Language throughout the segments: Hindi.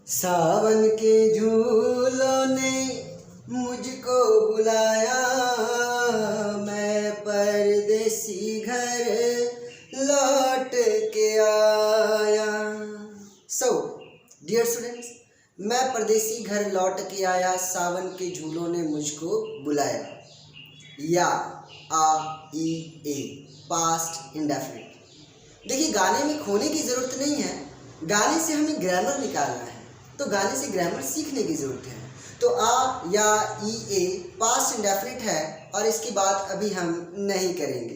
सावन के झूलों ने मुझको बुलाया, मैं परदेसी घर लौट के आया। सो डियर स्टूडेंट्स, मैं परदेसी घर लौट के आया, सावन के झूलों ने मुझको बुलाया। या आ ई ए पास्ट इंडेफिनिट। देखिए, गाने में खोने की ज़रूरत नहीं है, गाने से हमें ग्रामर निकालना है, तो गाने से ग्रामर सीखने की ज़रूरत है। तो आ या ई ए पास्ट इंडेफिनिट है और इसकी बात अभी हम नहीं करेंगे।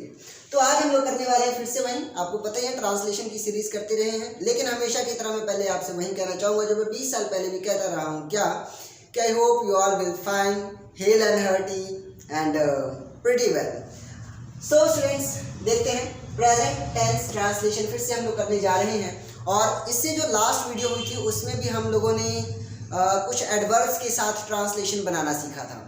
तो आज हम लोग करने वाले हैं फिर से वहीं, आपको पता ही है ट्रांसलेशन की सीरीज करते रहे हैं, लेकिन हमेशा की तरह मैं पहले आपसे वहीं कहना चाहूँगा जो मैं 20 साल पहले भी कहता रहा हूँ। क्या I hope you all will find hello and hearty and pretty well. So students, देखते हैं प्रेजेंट टेंस ट्रांसलेशन फिर से हम लोग करने जा रहे हैं। और इससे जो लास्ट वीडियो हुई थी उसमें भी हम लोगों ने कुछ एडवर्ब्स के साथ ट्रांसलेशन बनाना सीखा था।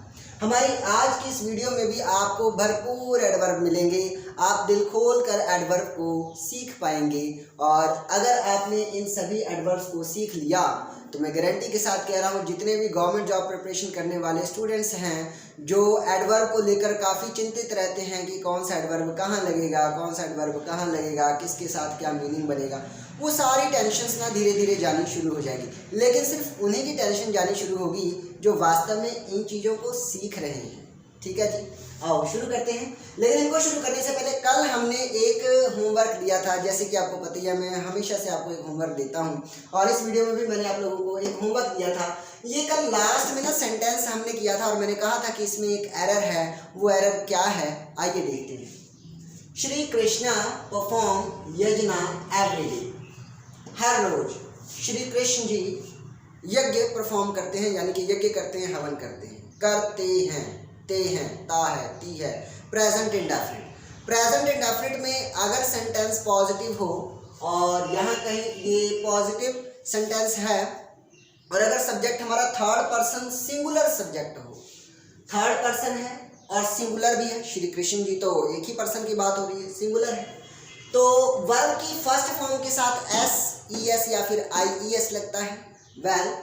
हमारी आज की इस वीडियो में भी आपको भरपूर एडवर्ब मिलेंगे, आप दिल खोल कर एडवर्ब को सीख पाएंगे। और अगर आपने इन सभी एडवर्ब्स को सीख लिया तो मैं गारंटी के साथ कह रहा हूँ, जितने भी गवर्नमेंट जॉब प्रिपरेशन करने वाले स्टूडेंट्स हैं जो एडवर्ब को लेकर काफ़ी चिंतित रहते हैं कि कौन सा एडवर्ब कहाँ लगेगा, कौन सा एडवर्ब कहाँ लगेगा, किसके साथ क्या मीनिंग बनेगा, वो सारी टेंशन्स ना धीरे धीरे जानी शुरू हो जाएगी। लेकिन सिर्फ उन्हीं की टेंशन जानी शुरू होगी जो वास्तव में इन चीज़ों को सीख रहे हैं। ठीक है जी, आओ शुरू करते हैं। लेकिन इनको शुरू करने से पहले कल हमने एक होमवर्क दिया था, जैसे कि आपको पता ही है मैं हमेशा से आपको एक होमवर्क देता हूँ, और इस वीडियो में भी मैंने आप लोगों को एक होमवर्क दिया था। ये कल लास्ट में ना सेंटेंस हमने किया था और मैंने कहा था कि इसमें एक एरर है, वो एरर क्या है आइए देखते हैं। श्री कृष्णा परफॉर्म यज्ञ एवरी डे। हर रोज श्री कृष्ण जी यज्ञ परफॉर्म करते हैं, यानी कि यज्ञ करते हैं, हवन करते हैं, करते हैं, ते हैं, ता है, ती है, प्रेजेंट इंडेफिनिट। प्रेजेंट इंडेफिनिट में अगर सेंटेंस पॉजिटिव हो और यहाँ कहीं ये पॉजिटिव सेंटेंस है और अगर सब्जेक्ट हमारा थर्ड पर्सन सिंगुलर सब्जेक्ट हो, थर्ड पर्सन है और सिंगुलर भी है, श्री कृष्ण जी तो एक ही पर्सन की बात हो रही है, सिंगुलर है, तो वर्ब की फर्स्ट फॉर्म के साथ एस ई एस या फिर आई ई एस लगता है। वेल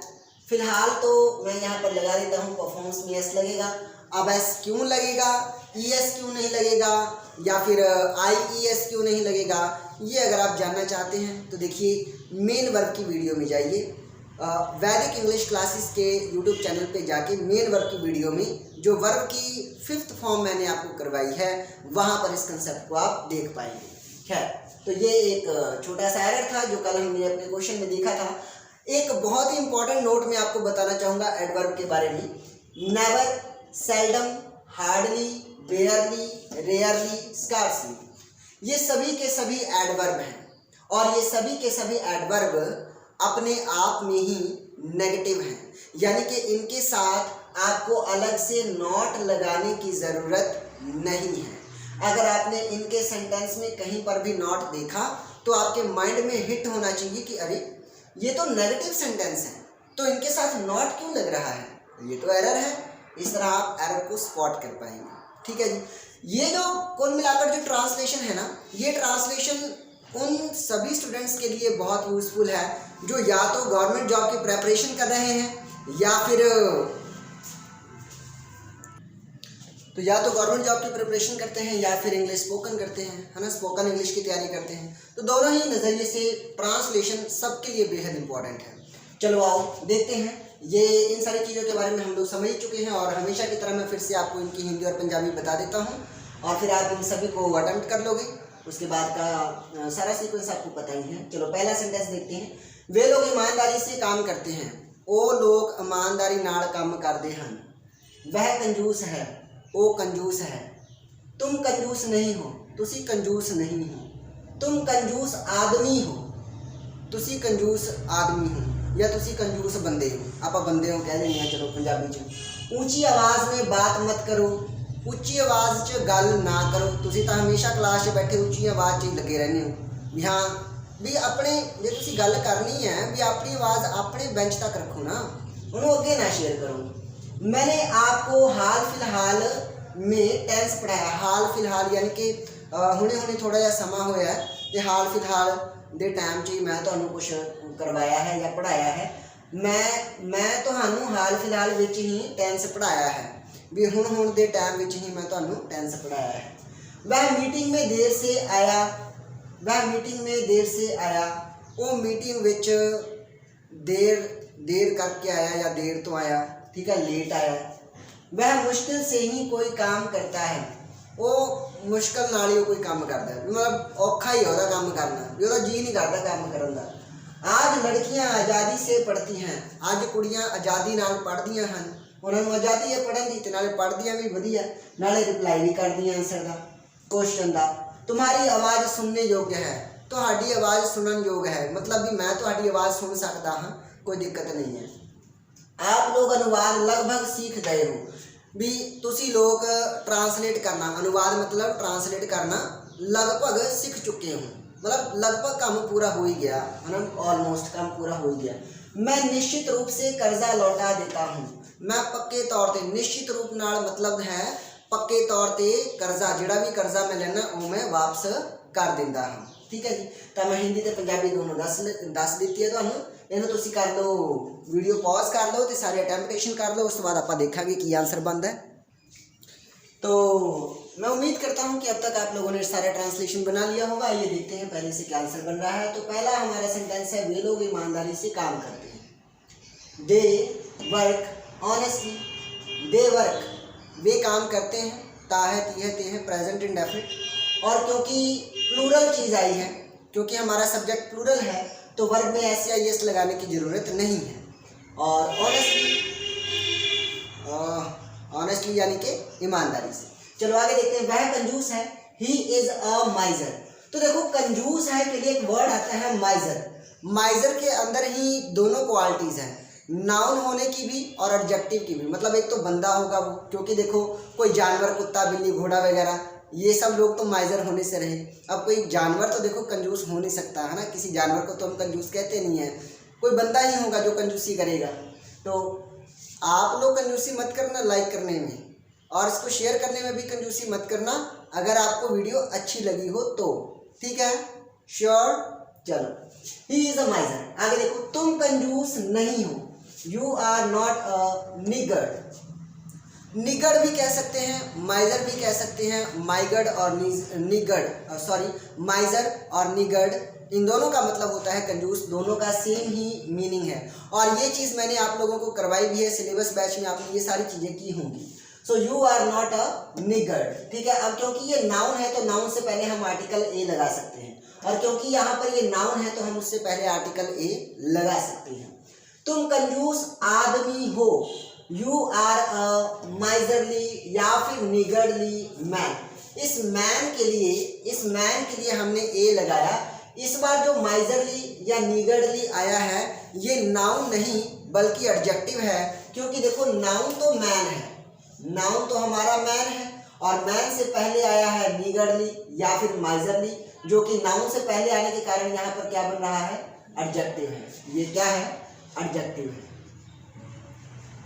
फिलहाल तो मैं यहाँ पर लगा देता हूँ, परफॉर्मेंस में एस लगेगा। अब एस क्यों लगेगा, ई एस क्यों नहीं लगेगा, या फिर आई ई एस क्यों नहीं लगेगा, ये अगर आप जानना चाहते हैं तो देखिए मेन वर्ब की वीडियो में जाइए, वैदिक इंग्लिश क्लासेस के यूट्यूब चैनल पे जाके मेन वर्ब की वीडियो में जो वर्ब की 5th फॉर्म मैंने आपको करवाई है वहाँ पर इस कंसेप्ट को आप देख पाएंगे। खैर, तो ये एक छोटा सा एरर था जो कल हमने अपने क्वेश्चन में देखा था। एक बहुत ही इंपॉर्टेंट नोट मैं आपको बताना चाहूँगा एडवर्ब के बारे में। Never, seldom, hardly, बेयरली, rarely, scarcely, ये सभी के सभी एडवर्ब हैं और ये सभी के सभी एडवर्ब अपने आप में ही नेगेटिव हैं, यानी कि इनके साथ आपको अलग से नॉट लगाने की ज़रूरत नहीं है। अगर आपने इनके सेंटेंस में कहीं पर भी नॉट देखा तो आपके माइंड में हिट होना चाहिए कि अरे ये तो नेगेटिव सेंटेंस है, तो इनके साथ नॉट क्यों लग रहा है, ये तो एरर है। इस तरह आप एरर को स्पॉट कर पाएंगे। ठीक है जी, ये जो कुल मिलाकर जो ट्रांसलेशन है ना, ये ट्रांसलेशन उन सभी स्टूडेंट्स के लिए बहुत यूज़फुल है जो या तो गवर्नमेंट जॉब की प्रेपरेशन कर रहे हैं या फिर गवर्नमेंट जॉब की प्रिपरेशन करते हैं या फिर इंग्लिश स्पोकन करते हैं, है ना, स्पोकन इंग्लिश की तैयारी करते हैं। तो दोनों ही नज़रिए से ट्रांसलेशन सबके लिए बेहद इंपॉर्टेंट है। चलो आओ देखते हैं, ये इन सारी चीज़ों के बारे में हम लोग समझ चुके हैं और हमेशा की तरह मैं फिर से आपको इनकी हिंदी और पंजाबी बता देता हूँ और फिर आप इन सभी को अटेम्प्ट कर लोगे। उसके बाद का सारा सीक्वेंस आपको पता ही है। चलो पहला सेंटेंस देखते हैं। वे लोग ईमानदारी से काम करते हैं, वो लोग ईमानदारी नाल काम करते हैं। वह कंजूस है, वो कंजूस है। तुम कंजूस नहीं हो, तुसी कंजूस नहीं हो। तुम कंजूस आदमी हो, तुसी कंजूस आदमी हो, या तुसी कंजूस बंदे हो। आप बंदे हो कह देंगे, चलो पंजाबी च। ऊंची आवाज़ में बात मत करो, उच्ची आवाज़ च गल ना करो। तुसी तो हमेशा क्लास च बैठे उच्ची आवाज़ च लगे रहने हो भी हाँ भी अपने जे तुसी गल करनी है भी अपनी आवाज़ अपने बेंच तक रखो ना, उन्होंने अगे ना शेयर करो। मैंने आपको हाल फिलहाल में टेंस पढ़ाया, हाल फिलहाल यानी कि हुणे हुणे थोड़ा जिहा समा होया है ते हाल फिलहाल दे टाइम च ही मैं तुहानूं कुछ करवाया है या पढ़ाया है। मैं ਤੁਹਾਨੂੰ ਹਾਲ ਫਿਲਹਾਲ ਵਿੱਚ ਹੀ ਟੈਂਸ ਪੜਾਇਆ ਹੈ, ਵੀ ਹੁਣ ਦੇ ਟਾਈਮ ਵਿੱਚ ਹੀ ਮੈਂ ਤੁਹਾਨੂੰ ਟੈਂਸ ਪੜਾਇਆ ਹੈ। वह मीटिंग में देर से आया, वो मीटिंग विच देर करके आया या देर तो आया, ठीक है, लेट आया। वह मुश्किल से ही कोई काम करता है, वो मुश्किल नाल ही कोई काम करता है, मतलब औखा ही होता काम करना, भी ਉਹਦਾ जी नहीं करता काम करन दा। आज लड़कियां आज़ादी से पढ़ती हैं, आज कुड़ियां आज़ादी नाल पढ़दियां हैं, उन्होंने आज़ादी है पढ़न दी, नाले पढ़दियां भी वधिया, नाले रिप्लाई भी करदियां आंसर का क्वेश्चन का। तुम्हारी आवाज़ सुनने योग्य है, ਤੁਹਾਡੀ आवाज़ सुनन योग्य है, मतलब भी मैं ਤੁਹਾਡੀ आवाज़ सुन सकता हाँ, कोई दिक्कत नहीं है। आप लोग अनुवाद लगभग सीख गए हो, भी तुसी लोग ट्रांसलेट करना, अनुवाद मतलब ट्रांसलेट करना लगभग सीख चुके हो, मतलब लगभग काम पूरा हो ही गया है ना, ऑलमोस्ट काम पूरा हो ही गया। मैं निश्चित रूप से कर्जा लौटा देता हूँ, मैं पक्के तौर पर, निश्चित रूप नाल मतलब है पक्के तौर पर कर्जा, जिहड़ा भी कर्जा मैं लेना वो मैं वापस कर दिंदा हाँ, ठीक है जी। तो मैं हिंदी ते पंजाबी दोनों दस दी है तुहानूं, इहनूं तुसीं कर लो, वीडियो पॉज कर लो तो सारे अटैम्पटेशन कर लो, उस तो बाद आपां देखांगे की आंसर बनता है। तो मैं उम्मीद करता हूँ कि अब तक आप लोगों ने सारा ट्रांसलेशन बना लिया होगा। ये देखते हैं पहले से क्या आंसर बन रहा है। तो पहला हमारा सेंटेंस है, वे लोग ईमानदारी से काम करते हैं। They work honestly, they work, वे काम करते हैं, ता है, ती है, ते है, प्रेजेंट इंडेफिनिट। और क्योंकि प्लूरल चीज़ आई है, क्योंकि हमारा सब्जेक्ट प्लूरल है, तो वर्ब में एस या यस लगाने की ज़रूरत नहीं है। और ऑनेस्टली यानी कि ईमानदारी से। चलो आगे देखते हैं। वह कंजूस है, ही इज़ अ माइजर। तो देखो कंजूस है के लिए एक वर्ड आता है माइजर। माइजर के अंदर ही दोनों क्वालिटीज़ हैं, नाउन होने की भी और एडजेक्टिव की भी। मतलब एक तो बंदा होगा वो, क्योंकि देखो कोई जानवर, कुत्ता, बिल्ली, घोड़ा वगैरह, ये सब लोग तो माइजर होने से रहे। अब कोई जानवर तो देखो कंजूस हो नहीं सकता है ना, किसी जानवर को तो हम कंजूस कहते नहीं हैं, कोई बंदा ही होगा जो कंजूसी करेगा। तो आप लोग कंजूसी मत करना लाइक करने में, और इसको शेयर करने में भी कंजूसी मत करना अगर आपको वीडियो अच्छी लगी हो तो, ठीक है, श्योर। चलो, ही इज़ अ माइजर। आगे देखो, तुम कंजूस नहीं हो, यू आर नॉट अ निगर्ड। निगड़ भी कह सकते हैं, माइजर भी कह सकते हैं, माइगड़ और माइजर और निगड़, इन दोनों का मतलब होता है कंजूस, दोनों का सेम ही मीनिंग है। और ये चीज़ मैंने आप लोगों को करवाई भी है, सिलेबस बैच में आपने ये सारी चीज़ें की होंगी। So you are not a निगड़, ठीक है। अब क्योंकि ये नाउन है तो नाउन से पहले हम आर्टिकल ए लगा सकते हैं, और क्योंकि यहाँ पर ये नाउन है तो हम उससे पहले आर्टिकल ए लगा सकते हैं। तुम कंजूस आदमी हो, यू आर अ माइजरली या फिर निगर्डली मैन। इस मैन के लिए हमने ए लगाया। इस बार जो माइजरली या निगर्डली आया है ये नाउन नहीं बल्कि एडजेक्टिव है, क्योंकि देखो नाउन तो मैन है, नाउन तो हमारा मैन है, और मैन से पहले आया है निगर्डली या फिर माइजरली, जो कि नाउन से पहले आने के कारण यहाँ पर क्या बन रहा है, एडजेक्टिव है। ये क्या है, एडजेक्टिव है।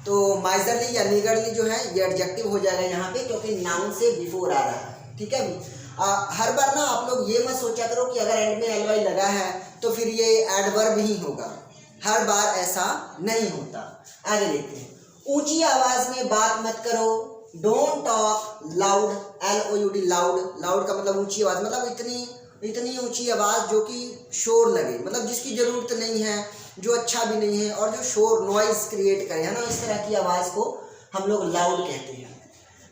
तो माइजरली या निगर्डली जो है ये एडजेक्टिव हो जाएगा यहाँ पे, क्योंकि नाउन से बिफोर आ रहा है, ठीक है। हर बार ना आप लोग ये मत सोचा करो कि अगर एंड में एलवाई लगा है तो फिर ये एडवर्ब ही होगा, हर बार ऐसा नहीं होता। आगे देखते हैं। ऊंची आवाज में बात मत करो, don't talk loud, LOUD, loud. Loud का मतलब ऊंची आवाज, मतलब इतनी ऊंची आवाज जो कि शोर लगे, मतलब जिसकी जरूरत नहीं है, जो अच्छा भी नहीं है, और जो शोर नॉइज क्रिएट करे, है ना, इस तरह की आवाज को हम लोग लाउड कहते हैं।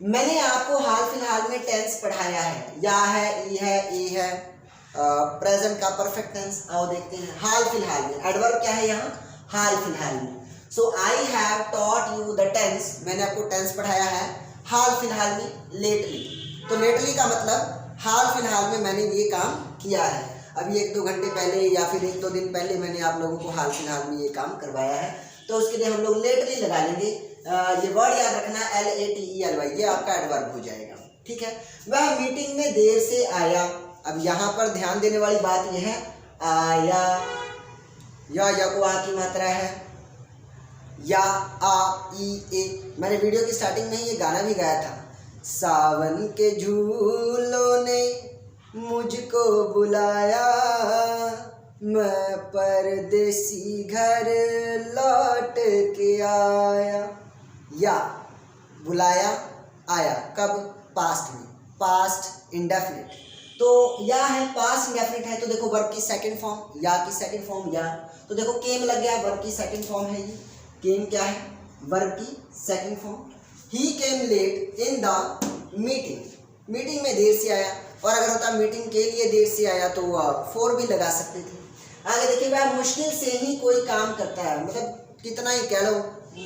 मैंने आपको हाल फिलहाल में टेंस पढ़ाया है, या है, ई है, ए है, प्रेजेंट का परफेक्ट टेंस। आओ देखते हैं। हाल फिलहाल में एडवर्ब क्या है यहाँ, हाल फिलहाल में। So I have taught you the tense, मैंने आपको टेंस पढ़ाया है हाल फिलहाल में, लेटली। तो लेटली का मतलब हाल फिलहाल में मैंने ये काम किया है, अभी 1-2 घंटे पहले या फिर 1-2 दिन पहले मैंने आप लोगों को हाल फिलहाल में ये काम करवाया है। तो उसके लिए हम लोग लेटली लगा लेंगे। ये वर्ड याद रखना, LATELY, ये आपका एडवर्ब हो जाएगा, ठीक है। वह मीटिंग में देर से आया। अब यहाँ पर ध्यान देने वाली बात यह है, आया, या को आ की मात्रा है, या, आ, ई, ए। मैंने वीडियो की स्टार्टिंग में ही ये गाना भी गाया था, सावन के झूलों ने मुझको बुलाया, मैं परदेसी घर लौट के आया। या बुलाया आया, कब? पास्ट में, पास्ट इंडेफिनिट। तो या है पास्ट इंडेफिनिट है, तो देखो वर्ब की सेकंड फॉर्म, या की सेकंड फॉर्म या। तो देखो केम लग गया, वर्ब की सेकंड फॉर्म है ये। केम क्या है? वर्ब की second form. He came late in the meeting, meeting में देर से आया। और अगर होता मीटिंग के लिए देर से आया तो फोर भी लगा सकते थे। आगे देखिए भाई, मुश्किल से ही कोई काम करता है, मतलब कितना ही कह लो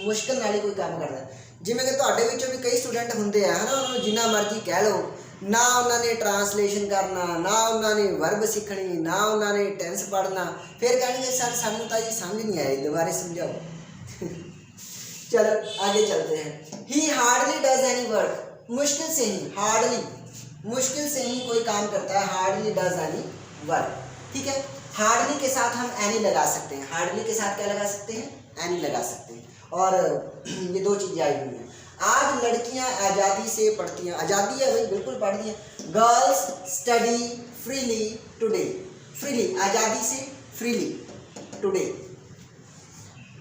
मुश्किल नाल ही कोई काम करता है। जिमें कि तुहाडे विचों भी कई स्टूडेंट होंदे है ना, उन्होंने जिन्ना मर्जी कह लो, ना उन्होंने ट्रांसलेशन करना, ना उन्होंने वर्ब सीखनी, ना उन्होंने टेंस पढ़ना, फिर कहेंगे सर सानू तो ये समझ नहीं आई, दोबारा समझाओ। चलो आगे चलते हैं। ही हार्डली डज एनी वर्क, मुश्किल से ही, हार्डली मुश्किल से ही कोई काम करता है, हार्डली डज एनी वर्क। ठीक है, हार्डली के साथ हम एनी लगा सकते हैं, हार्डली के साथ क्या लगा सकते हैं? एनी लगा सकते हैं। और ये दो चीज़ें आई हुई हैं। आज लड़कियां आज़ादी से पढ़ती हैं, आज़ादी है भाई, बिल्कुल पढ़ती हैं। Girls study freely today, freely आज़ादी से, फ्रीली टुडे।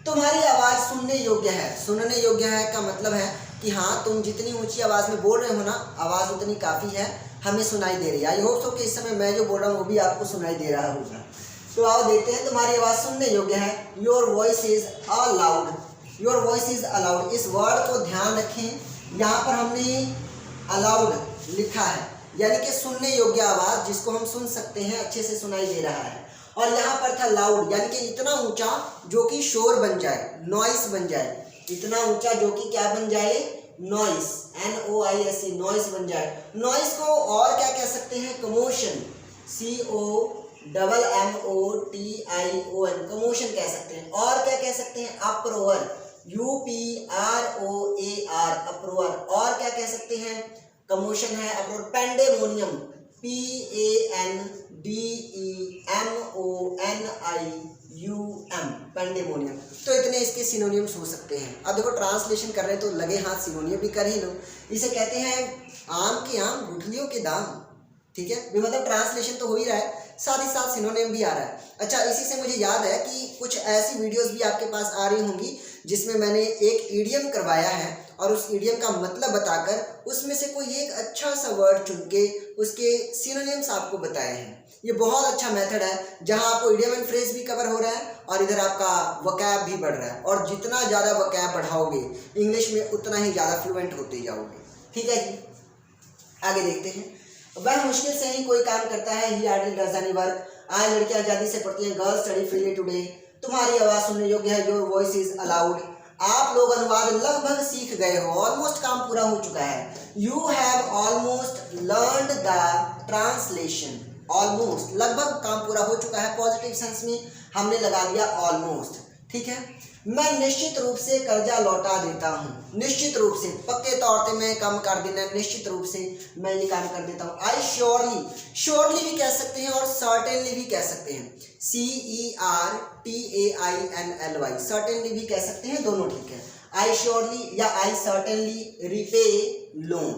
तुम्हारी आवाज़ सुनने योग्य है, सुनने योग्य है का मतलब है कि हाँ तुम जितनी ऊंची आवाज़ में बोल रहे हो ना, आवाज़ उतनी काफ़ी है, हमें सुनाई दे रही है। आई होप सो कि इस समय मैं जो बोल रहा हूँ वो भी आपको सुनाई दे रहा होगा। तो आओ देखते हैं, तुम्हारी आवाज़ सुनने योग्य है। Your voice is allowed, your voice is allowed, इस वर्ड को ध्यान रखें, यहाँ पर हमने अलाउड लिखा है, यानी कि सुनने योग्य आवाज़ जिसको हम सुन सकते हैं, अच्छे से सुनाई दे रहा है। और यहाँ पर था लाउड, यानी कि इतना ऊंचा जो कि शोर बन जाए, नॉइस बन जाए, इतना ऊंचा जो कि क्या बन जाए? नॉइस, NOISE, नॉइस बन जाए। नॉइस को और क्या कह सकते हैं? कमोशन, COMMOTION, कमोशन कह सकते हैं। और क्या कह सकते हैं? अप्रोवर, UPROAR, अप्रोवर। और क्या कह सकते हैं? कमोशन है, अप्रोवर। Pandemonium, PANDEMONIUM, pandemonium. तो इतने इसके सिनोनियम्स हो सकते हैं। अब देखो ट्रांसलेशन कर रहे हैं तो लगे हाथ सिनोनियम भी कर ही लो। इसे कहते हैं आम के आम गुठलियों के दाम। ठीक है, मतलब ट्रांसलेशन तो हो ही रहा है, साथ ही साथ सिनोनिम भी आ रहा है। अच्छा, इसी से मुझे याद है कि कुछ ऐसी वीडियोस भी आपके पास आ रही होंगी जिसमें मैंने एक ईडियम करवाया है और उस ईडियम का मतलब बताकर उसमें से कोई एक अच्छा सा वर्ड चुन के उसके सिनोनिम्स आपको बताए हैं। ये बहुत अच्छा मेथड है जहां आपको ईडियम एंड फ्रेज भी कवर हो रहा है और इधर आपका वोकैब भी बढ़ रहा है। और जितना ज़्यादा वोकैब बढ़ाओगे इंग्लिश में उतना ही ज़्यादा फ्लुएंट होते जाओगे। ठीक है जी, आगे देखते हैं। वह मुश्किल से ही कोई काम करता है, ही हार्डली डज एनी वर्क। आज लड़कियां आज़ादी से पढ़ती हैं, गर्ल्स स्टडी फ्रीली टुडे। तुम्हारी आवाज़ सुनने योग्य है, योर वॉइस इज अलाउड। आप लोग अनुवाद लगभग सीख गए हो, ऑलमोस्ट काम पूरा हो चुका है। You have almost learned the translation, almost लगभग काम पूरा हो चुका है। पॉजिटिव सेंस में हमने लगा दिया ऑलमोस्ट। ठीक है, मैं निश्चित रूप से कर्जा लौटा देता हूँ, निश्चित रूप से, पक्के तौर पे मैं काम कर देना, निश्चित रूप से मैं ये काम कर देता हूँ। आई श्योरली, श्योरली भी कह सकते हैं और सर्टेनली भी कह सकते हैं, CERTAINLY, सर्टेनली भी कह सकते हैं, दोनों ठीक है। आई श्योरली या आई सर्टेनली रिपे लोन।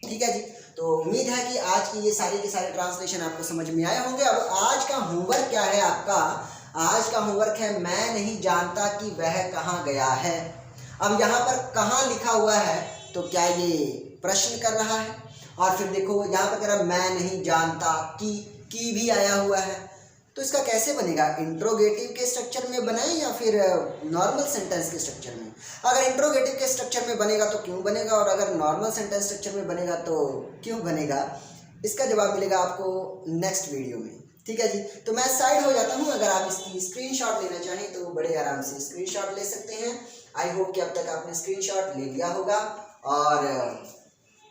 ठीक है जी, तो उम्मीद है कि आज की ये सारे के सारे ट्रांसलेशन आपको समझ में आए होंगे। अब आज का होमवर्क क्या है आपका? आज का होमवर्क है मैं नहीं जानता कि वह कहाँ गया है। अब यहाँ पर कहाँ लिखा हुआ है तो क्या ये प्रश्न कर रहा है? और फिर देखो यहाँ पर कह रहा मैं नहीं जानता की भी आया हुआ है, तो इसका कैसे बनेगा? इंट्रोगेटिव के स्ट्रक्चर में बनाए या फिर नॉर्मल सेंटेंस के स्ट्रक्चर में? अगर इंट्रोगेटिव के स्ट्रक्चर में बनेगा तो क्यों बनेगा, और अगर नॉर्मल सेंटेंस स्ट्रक्चर में बनेगा तो क्यों बनेगा? इसका जवाब मिलेगा आपको नेक्स्ट वीडियो में। ठीक है जी, तो मैं साइड हो जाता हूँ। अगर आप इसकी स्क्रीनशॉट लेना चाहें तो बड़े आराम से स्क्रीनशॉट ले सकते हैं। आई होप कि अब तक आपने स्क्रीनशॉट ले लिया होगा। और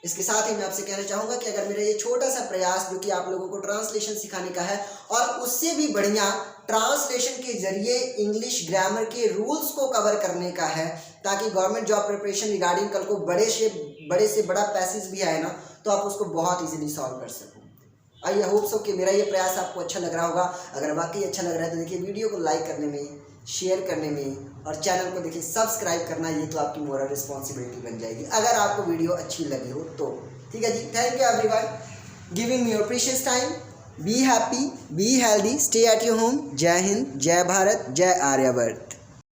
इसके साथ ही मैं आपसे कहना चाहूँगा कि अगर मेरा ये छोटा सा प्रयास जो कि आप लोगों को ट्रांसलेशन सिखाने का है और उससे भी बढ़िया ट्रांसलेशन के जरिए इंग्लिश ग्रामर के रूल्स को कवर करने का है, ताकि गवर्नमेंट जॉब प्रिपरेशन रिगार्डिंग कल को बड़े से बड़ा पैसेज भी आए ना तो आप उसको बहुत ईजिली सॉल्व कर सको। आई होप सो कि मेरा ये प्रयास आपको अच्छा लग रहा होगा। अगर वाकई अच्छा लग रहा है तो देखिए वीडियो को लाइक करने में, शेयर करने में और चैनल को देखिए सब्सक्राइब करना, ये तो आपकी मोरल रिस्पॉन्सिबिलिटी बन जाएगी अगर आपको वीडियो अच्छी लगी हो तो। ठीक है जी, thank you everyone giving me your precious time. Be happy, be healthy, stay at your home. जय हिंद, जय भारत, जय आर्यवर्त।